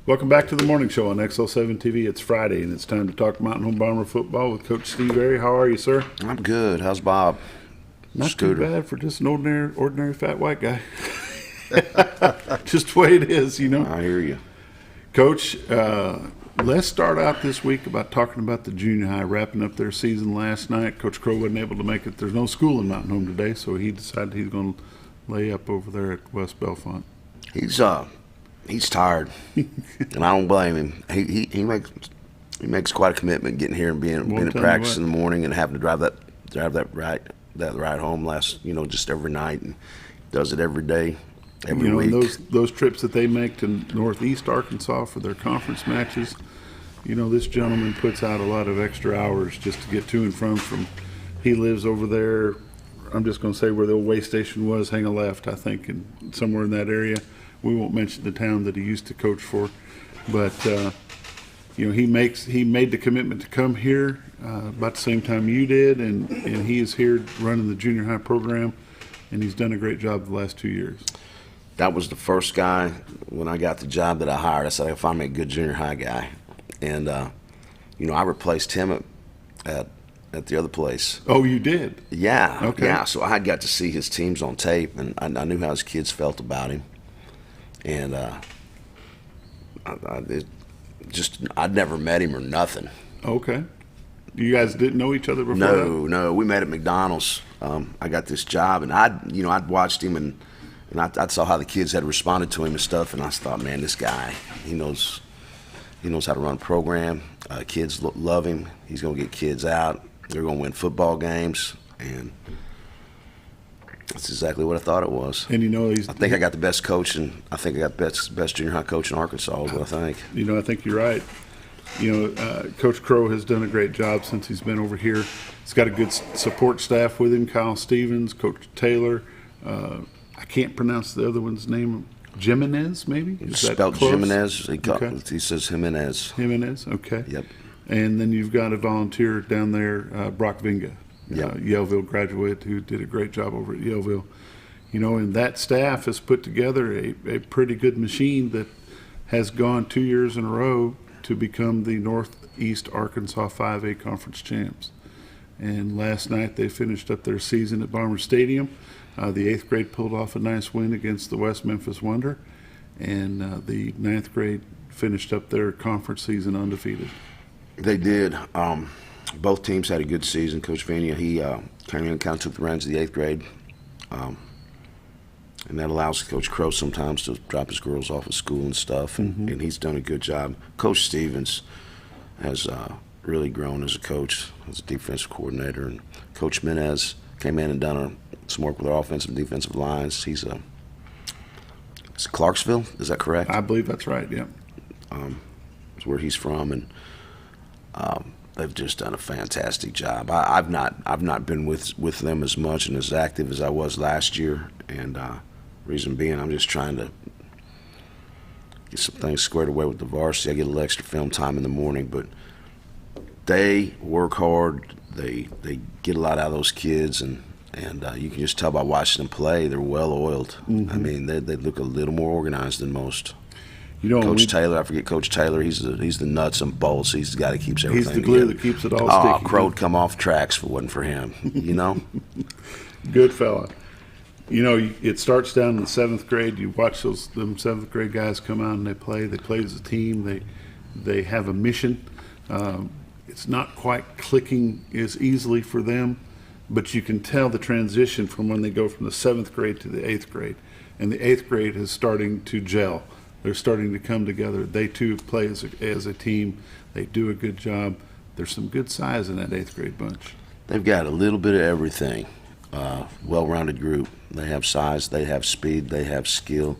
Welcome back to the morning show on XL7-TV. It's Friday, and it's time to talk Mountain Home Bomber football with Coach Steve Airy. How are you, sir? I'm good. How's Bob? Not too bad for just an ordinary fat white guy. Just the way it is, you know. I hear you. Coach, let's start out this week about talking about the junior high wrapping up their season last night. Coach Crow wasn't able to make it. There's no school in Mountain Home today, so he decided he's going to lay up over there at West Bellefonte. He's tired, and I don't blame him. He makes quite a commitment getting here and being at practice in the morning and having to drive that ride home just every night, and does it every day, every week. And those trips that they make to Northeast Arkansas for their conference matches, this gentleman puts out a lot of extra hours just to get to and from. He lives over there. I'm just going to say where the old way station was, hang a left, I think, and somewhere in that area. We won't mention the town that he used to coach for, but he made the commitment to come here about the same time you did, and he is here running the junior high program, and he's done a great job the last 2 years. That was the first guy when I got the job that I hired. I said, if I make a good junior high guy, and I replaced him at the other place. Oh, you did? Yeah. Okay. Yeah. So I got to see his teams on tape, and I knew how his kids felt about him. And I'd never met him or nothing. Okay. You guys didn't know each other before? No. We met at McDonald's. I got this job, and I'd watched him, and I saw how the kids had responded to him and stuff, and I thought, man, this guy, he knows how to run a program. Kids love him. He's going to get kids out. They're going to win football games, and that's exactly what I thought it was. And I think I got the best coach, and I think I got the best junior high coach in Arkansas is what I think. I think you're right. Coach Crow has done a great job since he's been over here. He's got a good support staff with him, Kyle Stevens, Coach Taylor. I can't pronounce the other one's name. Jimenez, maybe? It's Is that spelled close? Jimenez. Okay. He says Jimenez. Jimenez, okay. Yep. And then you've got a volunteer down there, Brock Vinga, Yep. Yaleville graduate who did a great job over at Yaleville. You know, and that staff has put together a pretty good machine that has gone 2 years in a row to become the Northeast Arkansas 5A Conference champs. And last night they finished up their season at Bomber Stadium. The 8th grade pulled off a nice win against the West Memphis Wonder, and the 9th grade finished up their conference season undefeated. They did. Both teams had a good season. Coach Vania, he came in and kind of took the reins of the 8th grade. And that allows Coach Crow sometimes to drop his girls off at school and stuff, and he's done a good job. Coach Stevens has really grown as a coach, as a defensive coordinator, and Coach Menez came in and done some work with our offensive and defensive lines. He's it's Clarksville, is that correct? I believe that's right, yeah. It's where he's from, and they've just done a fantastic job. I've not been with them as much and as active as I was last year, and reason being, I'm just trying to get some things squared away with the varsity. I get a little extra film time in the morning, but they work hard. They get a lot out of those kids, and you can just tell by watching them play, they're well oiled. I mean, they look a little more organized than most. You know, Coach Taylor, I forget Coach Taylor. He's the nuts and bolts. He's the guy that keeps everything He's the glue together. that keeps it all sticky. Crow'd come off tracks if it wasn't for him. You know. Good fella. You know, it starts down in the 7th grade. You watch them 7th grade guys come out and they play. They play as a team. They have a mission. It's not quite clicking as easily for them, but you can tell the transition from when they go from the 7th grade to the 8th grade. And the 8th grade is starting to gel. They're starting to come together. They too play as a team. They do a good job. There's some good size in that 8th grade bunch. They've got a little bit of everything. Well-rounded group. They have size, they have speed, they have skill.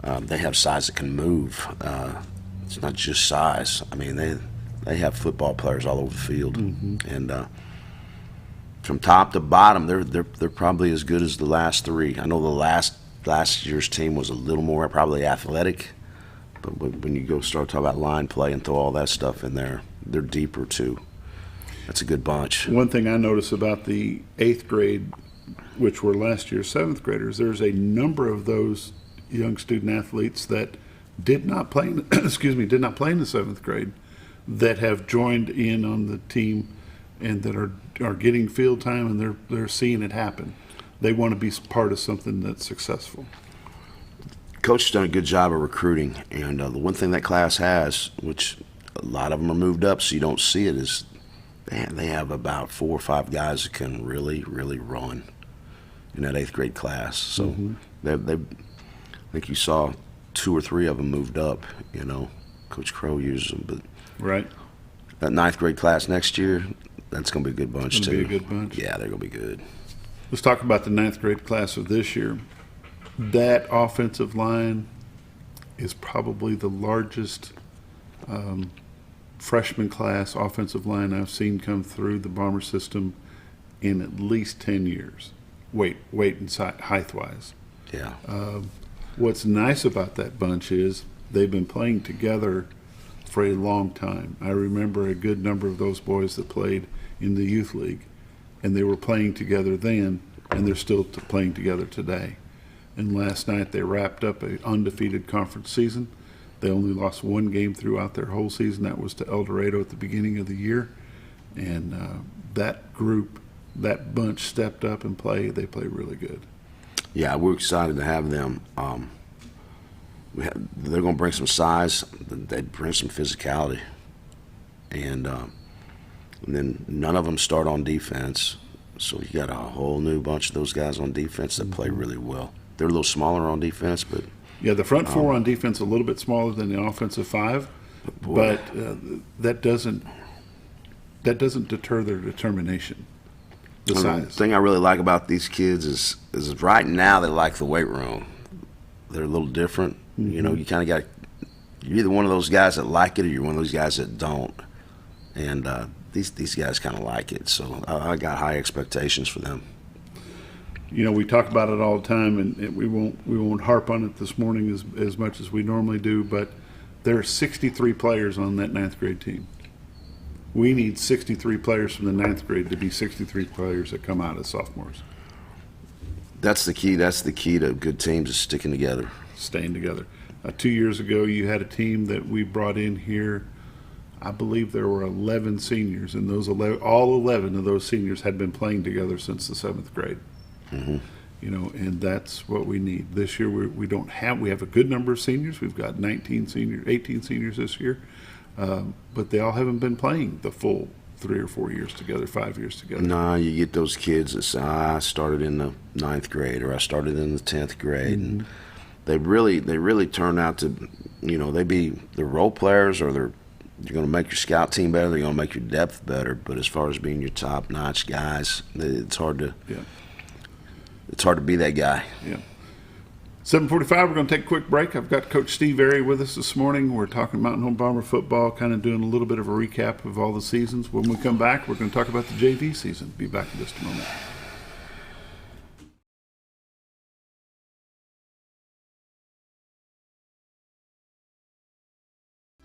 They have size that can move. It's not just size. I mean, they have football players all over the field, and from top to bottom, they're probably as good as the last 3. I know the last year's team was a little more probably athletic, but when you go start talking about line play and throw all that stuff in there, they're deeper too. That's a good bunch. One thing I noticed about the 8th grade, which were last year's 7th graders, there's a number of those young student athletes that did not play in, did not play in the 7th grade, that have joined in on the team and that are getting field time, and they're seeing it happen. They want to be part of something that's successful. Coach has done a good job of recruiting, and the one thing that class has, which a lot of them are moved up so you don't see it, is they have about 4 or 5 guys that can really, really run in that 8th grade class. So they I think you saw 2 or 3 of them moved up. You know, Coach Crow uses them, but right. That 9th grade class next year, that's going to be a good bunch too. Be a good bunch. Yeah, they're going to be good. Let's talk about the 9th grade class of this year. That offensive line is probably the largest freshman class offensive line I've seen come through the Bomber system in at least 10 years. Weight and height-wise. Yeah. What's nice about that bunch is they've been playing together for a long time. I remember a good number of those boys that played in the youth league, and they were playing together then, and they're still playing together today. And last night they wrapped up an undefeated conference season. They only lost 1 game throughout their whole season. That was to El Dorado at the beginning of the year. And that group, that bunch stepped up and played. They play really good. Yeah, we're excited to have them. They're going to bring some size. They bring some physicality. And then none of them start on defense. So you got a whole new bunch of those guys on defense that play really well. They're a little smaller on defense, but yeah, the front 4 on defense a little bit smaller than the offensive 5, but that doesn't deter their determination. The thing I really like about these kids is right now they like the weight room. They're a little different. You know, you kind of got you're either one of those guys that like it or you're one of those guys that don't. And these guys kind of like it, so I got high expectations for them. You know, we talk about it all the time, and we won't harp on it this morning as much as we normally do, but there are 63 players on that 9th grade team. We need 63 players from the 9th grade to be 63 players that come out as sophomores. That's the key. That's the key to good teams, is sticking together. Staying together. 2 years ago, you had a team that we brought in here. I believe there were 11 seniors, and all 11 of those seniors had been playing together since the 7th grade. Mm-hmm. You know, and that's what we need. This year we have a good number of seniors. We've got 18 seniors this year, but they all haven't been playing the full 3 or 4 years together, 5 years together. No, you get those kids that say, I started in the 9th grade, or I started in the 10th grade. Mm-hmm. And they really turn out to, you know, they're role players, or they're going to make your scout team better, they're going to make your depth better. But as far as being your top-notch guys, it's hard to be that guy. Yeah. 7:45, we're going to take a quick break. I've got Coach Steve Airy with us this morning. We're talking Mountain Home Bomber football, kind of doing a little bit of a recap of all the seasons. When we come back, we're going to talk about the JV season. Be back in just a moment.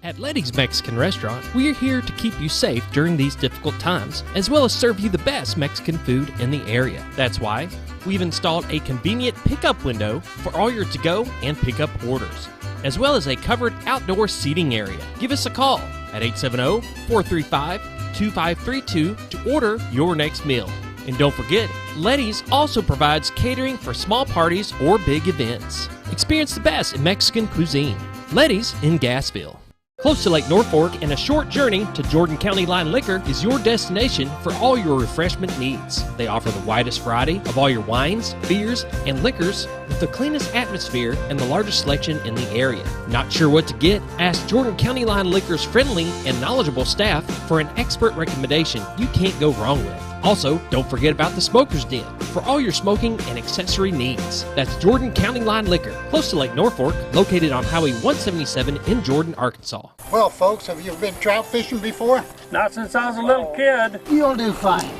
At Letty's Mexican Restaurant, we're here to keep you safe during these difficult times, as well as serve you the best Mexican food in the area. That's why we've installed a convenient pickup window for all your to-go and pickup orders, as well as a covered outdoor seating area. Give us a call at 870-435-2532 to order your next meal. And don't forget, Letty's also provides catering for small parties or big events. Experience the best in Mexican cuisine. Letty's in Gassville. Close to Lake Norfolk and a short journey to Jordan County Line Liquor is your destination for all your refreshment needs. They offer the widest variety of all your wines, beers, and liquors with the cleanest atmosphere and the largest selection in the area. Not sure what to get? Ask Jordan County Line Liquor's friendly and knowledgeable staff for an expert recommendation you can't go wrong with. Also, don't forget about the Smoker's Den for all your smoking and accessory needs. That's Jordan County Line Liquor, close to Lake Norfolk, located on Highway 177 in Jordan, Arkansas. Well, folks, have you been trout fishing before? Not since I was a little kid. You'll do fine.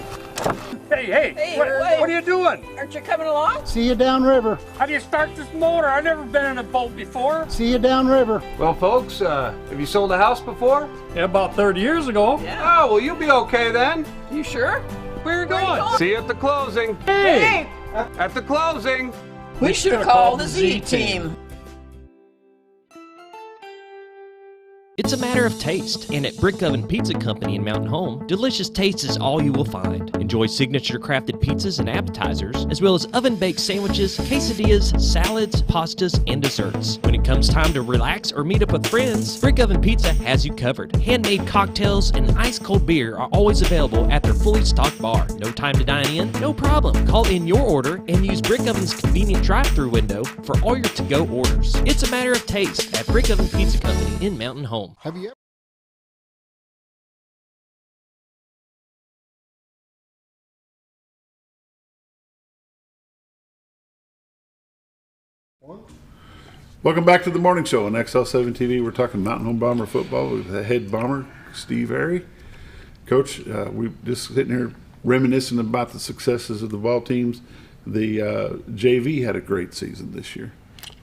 Hey, what are you doing? Aren't you coming along? See you downriver. How do you start this motor? I've never been in a boat before. See you downriver. Well, folks, have you sold a house before? Yeah, about 30 years ago. Yeah. Oh, well, you'll be okay then. You sure? Where are you going? See you at the closing. Hey! At the closing. We should have called the Z-Team. It's a matter of taste, and at Brick Oven Pizza Company in Mountain Home, delicious taste is all you will find. Enjoy signature crafted pizzas and appetizers, as well as oven-baked sandwiches, quesadillas, salads, pastas, and desserts. When it comes time to relax or meet up with friends, Brick Oven Pizza has you covered. Handmade cocktails and ice-cold beer are always available at their fully stocked bar. No time to dine in? No problem. Call in your order and use Brick Oven's convenient drive-thru window for all your to-go orders. It's a matter of taste at Brick Oven Pizza Company in Mountain Home. Have you ever? Welcome back to the morning show on XL7-TV. We're talking Mountain Home Bomber football with the head bomber, Steve Airy. Coach, we're just sitting here reminiscing about the successes of the ball teams. The JV had a great season this year.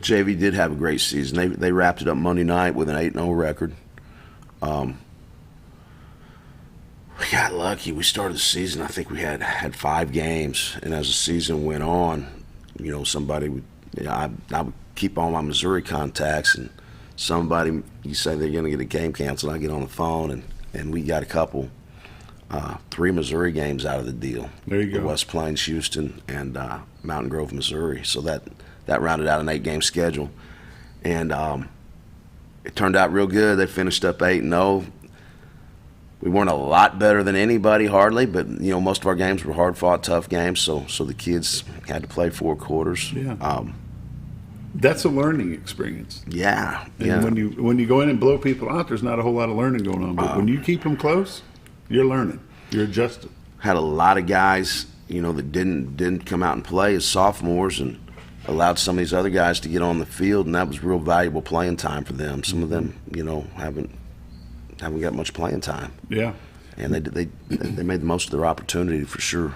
JV did have a great season. They wrapped it up Monday night with an 8-0 record. We got lucky. We started the season, I think we had 5 games, and as the season went on, you know, I would keep all my Missouri contacts, and somebody, you say they're going to get a game canceled, I get on the phone, and we got a couple, 3 Missouri games out of the deal. There you go. West Plains, Houston, and Mountain Grove, Missouri. So that rounded out an 8-game schedule, and it turned out real good. They finished up 8-0. We weren't a lot better than anybody, hardly, but you know, most of our games were hard-fought, tough games. So the kids had to play 4 quarters. Yeah. That's a learning experience. Yeah. And yeah. when you go in and blow people out, there's not a whole lot of learning going on. But when you keep them close, you're learning. You're adjusting. Had a lot of guys, you know, that didn't come out and play as sophomores, and allowed some of these other guys to get on the field, and that was real valuable playing time for them. Some of them, you know, haven't got much playing time. Yeah. And they made the most of their opportunity for sure.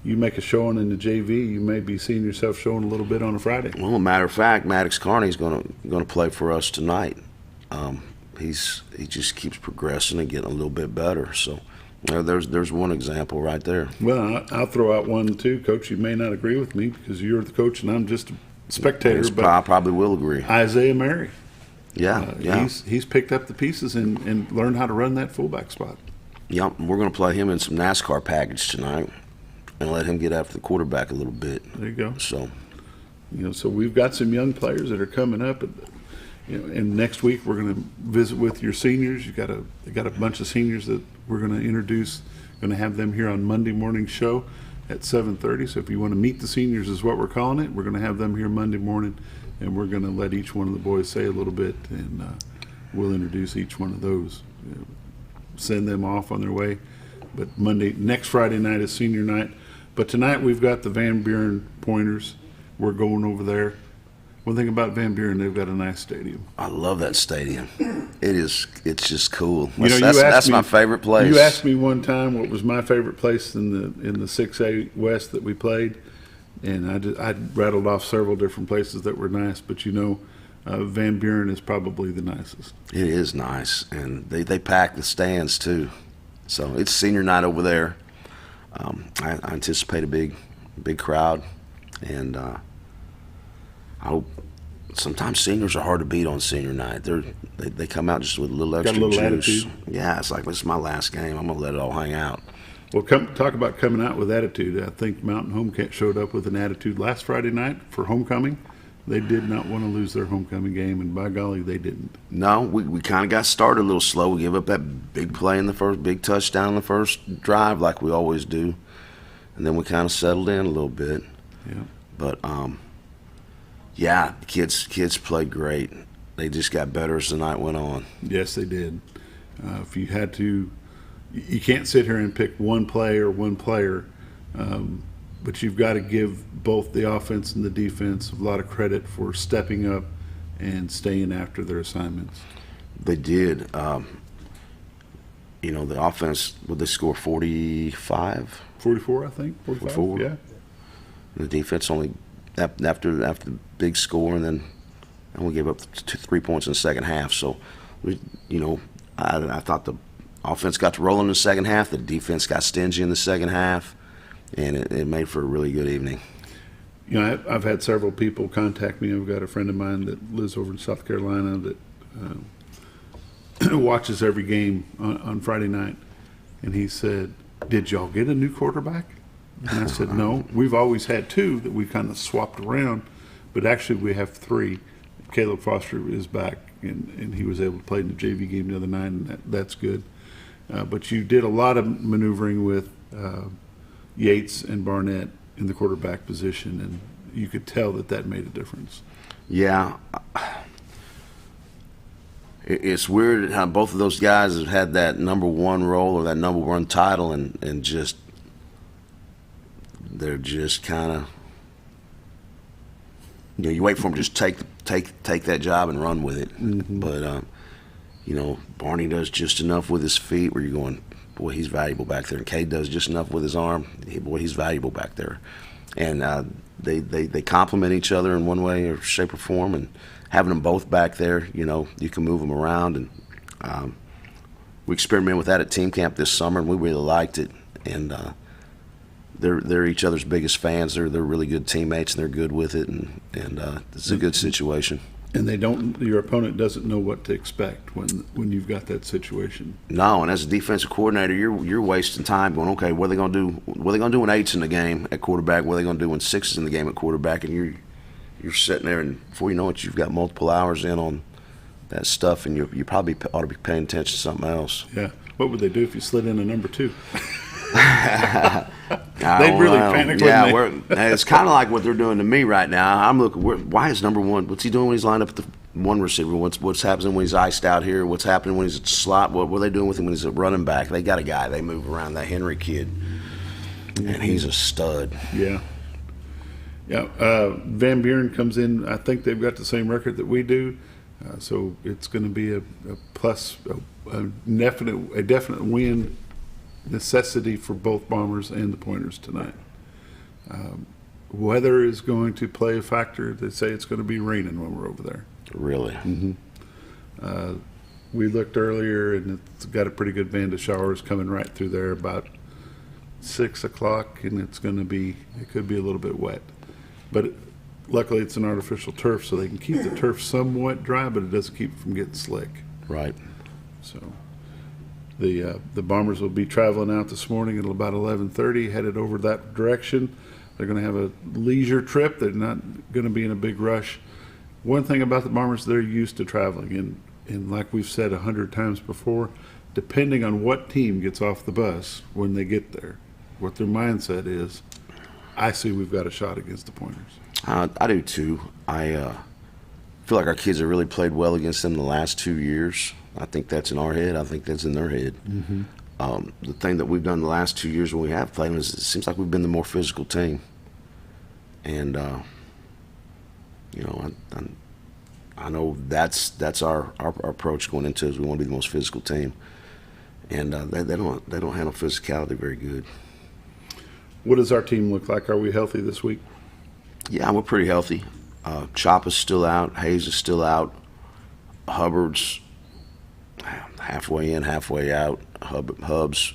you make a showing in the JV, you may be seeing yourself showing a little bit on a Friday. Well, a matter of fact, Maddox Carney's going to play for us tonight. He just keeps progressing and getting a little bit better. So there's one example right there. Well, I'll throw out one too, Coach. You may not agree with me because you're the coach and I'm just a spectator. Yes, but I probably will agree. Isaiah Mary. Yeah. He's picked up the pieces and learned how to run that fullback spot. Yep, we're going to play him in some NASCAR package tonight and let him get after the quarterback a little bit. There you go. So, so we've got some young players that are coming up, and next week we're going to visit with your seniors. You got a bunch of seniors that we're going to introduce. Going to have them here on Monday morning show at 7:30. So if you want to meet the seniors, is what we're calling it. We're going to have them here Monday morning, and we're going to let each one of the boys say a little bit, and we'll introduce each one of those. Send them off on their way. But next Friday night is senior night. But tonight we've got the Van Buren Pointers. We're going over there. One thing about Van Buren, they've got a nice stadium. I love that stadium. It's just cool. That's my favorite place. You asked me one time what was my favorite place in the 6A West that we played, and I rattled off several different places that were nice. But Van Buren is probably the nicest. It is nice, and they pack the stands too. So it's senior night over there. I anticipate a big crowd, and I hope. Sometimes seniors are hard to beat on senior night. They come out just with a little extra juice. Attitude. Yeah, it's like, this is my last game. I'm gonna let it all hang out. Well, talk about coming out with attitude. I think Mountain Home showed up with an attitude last Friday night for homecoming. They did not want to lose their homecoming game, and by golly, they didn't. No, we kind of got started a little slow. We gave up that big play in the first, big touchdown in the first drive like we always do. And then we kind of settled in a little bit. Yeah. But, yeah, kids played great. They just got better as the night went on. Yes, they did. If you had to, you can't sit here and pick one play or one player, but you've got to give both the offense and the defense a lot of credit for stepping up and staying after their assignments. They did. The offense, would they score 45? 44, I think. 45, yeah. And the defense only, after the big score, and we gave up 3 points in the second half. So, I thought the offense got to roll in the second half. The defense got stingy in the second half, and it made for a really good evening. I've had several people contact me. I've got a friend of mine that lives over in South Carolina that watches every game on Friday night, and he said, "Did y'all get a new quarterback?" And I said, "No, we've always had two that we kind of swapped around, but actually we have three. Caleb Foster is back, and he was able to play in the JV game the other night, and that's good. But you did a lot of maneuvering with Yates and Barnett in the quarterback position, and you could tell that made a difference." Yeah. It's weird how both of those guys have had that number one role or that number one title, and just they're just kind of, you wait for them to just take that job and run with it. Mm-hmm. But Barney does just enough with his feet where you're going, boy, he's valuable back there. And Cade does just enough with his arm, boy, he's valuable back there. And they complement each other in one way or shape or form, and having them both back there, you can move them around. And we experimented with that at team camp this summer, and we really liked it. And they're each other's biggest fans. They're really good teammates, and they're good with it, and it's a good situation. And your opponent doesn't know what to expect when you've got that situation. No, and as a defensive coordinator, you're wasting time going, okay, what are they going to do? What are they going to do when 8's in the game at quarterback? What are they going to do when 6 is in the game at quarterback? And you're sitting there, and before you know it, you've got multiple hours in on that stuff, and you probably ought to be paying attention to something else. Yeah. What would they do if you slid in a number 2? They'd really panic. Yeah, it's kind of like what they're doing to me right now. I'm looking. Why is number 1? What's he doing when he's lined up at the one receiver? What's happening when he's iced out here? What's happening when he's at the slot? What are they doing with him when he's a running back? They got a guy. They move around, that Henry kid, and he's a stud. Yeah. Yeah. Van Buren comes in. I think they've got the same record that we do, so it's going to be a plus, a definite win. Necessity for both Bombers and the Pointers tonight. Weather is going to play a factor. They say it's going to be raining when we're over there. Really? Mm-hmm. We looked earlier, and it's got a pretty good band of showers coming right through there about 6 o'clock, and it could be a little bit wet. But luckily it's an artificial turf, so they can keep the turf somewhat dry, but it doesn't keep it from getting slick. Right. So the Bombers will be traveling out this morning at about 11:30, headed over that direction. They're going to have a leisure trip. They're not going to be in a big rush. One thing about the Bombers, they're used to traveling, and like we've said 100 times before, depending on what team gets off the bus when they get there, what their mindset is, I see we've got a shot against the Pointers. I do too. I feel like our kids have really played well against them the last 2 years. I think that's in our head. I think that's in their head. Mm-hmm. The thing that we've done the last 2 years when we have played is it seems like we've been the more physical team. And, I know that's our approach going into it, is we want to be the most physical team. And they don't handle physicality very good. What does our team look like? Are we healthy this week? Yeah, we're pretty healthy. Chop is still out. Hayes is still out. Hubbard's halfway in, halfway out. Hub's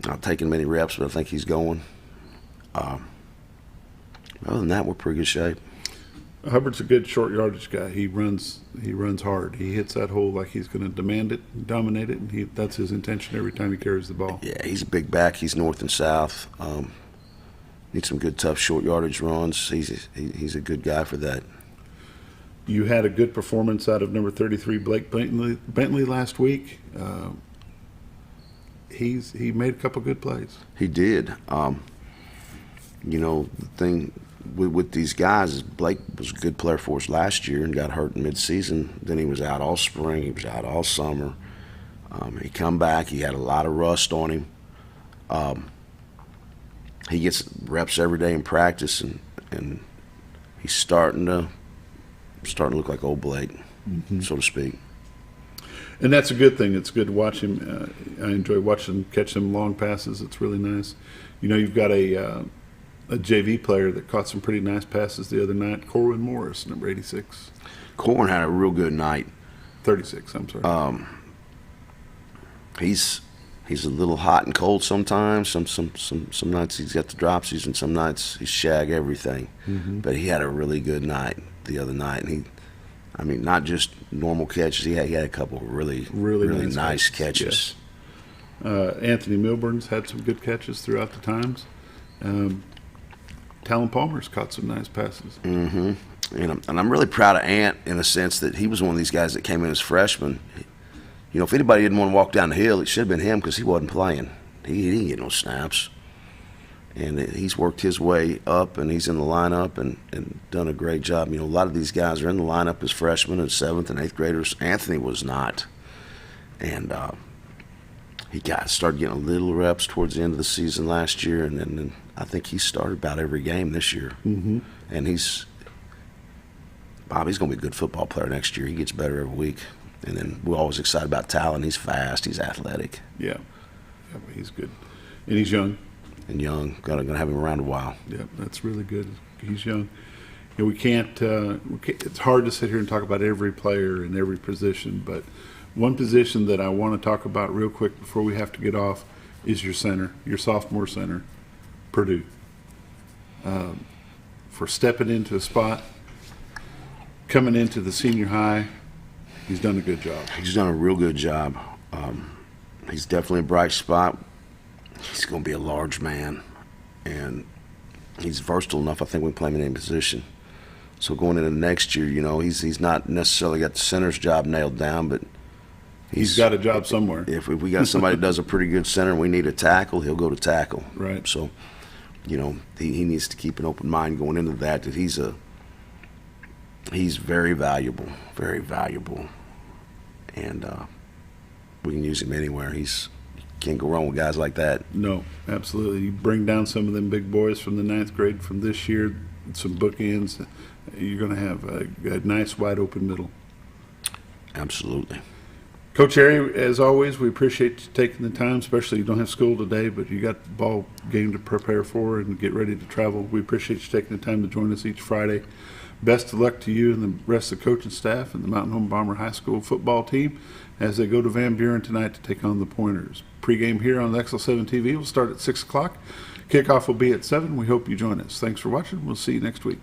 not taking many reps, but I think he's going. Other than that, we're pretty good shape. Hubbard's a good short yardage guy. He runs hard. He hits that hole like he's going to demand it, dominate it, and that's his intention every time he carries the ball. Yeah, he's a big back. He's north and south. Needs some good, tough short yardage runs. He's a good guy for that. You had a good performance out of number 33, Blake Bentley last week. He made a couple good plays. He did. The thing with these guys is Blake was a good player for us last year and got hurt in mid-season. Then he was out all spring. He was out all summer. He come back. He had a lot of rust on him. He gets reps every day in practice, and he's starting to look like old Blake, so to speak. And that's a good thing. It's good to watch him. I enjoy watching him catch some long passes. It's really nice. You've got a JV player that caught some pretty nice passes the other night, Corwin Morris, number 86. Corwin had a real good night. 36, I'm sorry. He's a little hot and cold sometimes. Some nights he's got the dropsies, and some nights he's shag everything. Mm-hmm. But he had a really good night the other night, and not just normal catches. He had a couple of really nice catches. Yes. Anthony Milburn's had some good catches throughout the times. Talon Palmer's caught some nice passes. Mm-hmm. And I'm really proud of Ant in the sense that he was one of these guys that came in as freshman. If anybody didn't want to walk down the hill, it should have been him because he wasn't playing. He didn't get no snaps. And he's worked his way up, and he's in the lineup and done a great job. A lot of these guys are in the lineup as freshmen and 7th and 8th graders. Anthony was not. And he started getting a little reps towards the end of the season last year, and then I think he started about every game this year. Mm-hmm. And Bobby's going to be a good football player next year. He gets better every week. And then we're always excited about Talon. He's fast. He's athletic. Yeah, he's good. And he's young. Going to have him around a while. Yeah, that's really good. He's young. We can't it's hard to sit here and talk about every player and every position, but one position that I want to talk about real quick before we have to get off is your center, your sophomore center, Purdue. For stepping into a spot, coming into the senior high, he's done a good job. He's done a real good job. He's definitely a bright spot. He's going to be a large man, and he's versatile enough, I think, we can play him in any position. So going into next year, he's not necessarily got the center's job nailed down, but he's got a job somewhere. If we got somebody that does a pretty good center and we need a tackle, he'll go to tackle. Right. So, he needs to keep an open mind going into that he's very valuable, and we can use him anywhere. Can't go wrong with guys like that. No, absolutely. You bring down some of them big boys from the 9th grade from this year, some bookends, you're going to have a nice wide open middle. Absolutely. Coach Harry, as always, we appreciate you taking the time, especially you don't have school today, but you got the ball game to prepare for and get ready to travel. We appreciate you taking the time to join us each Friday. Best of luck to you and the rest of the coaching staff and the Mountain Home Bomber High School football team as they go to Van Buren tonight to take on the Pointers. Pre-game here on the XL7-TV will start at 6 o'clock. Kickoff will be at 7. We hope you join us. Thanks for watching. We'll see you next week.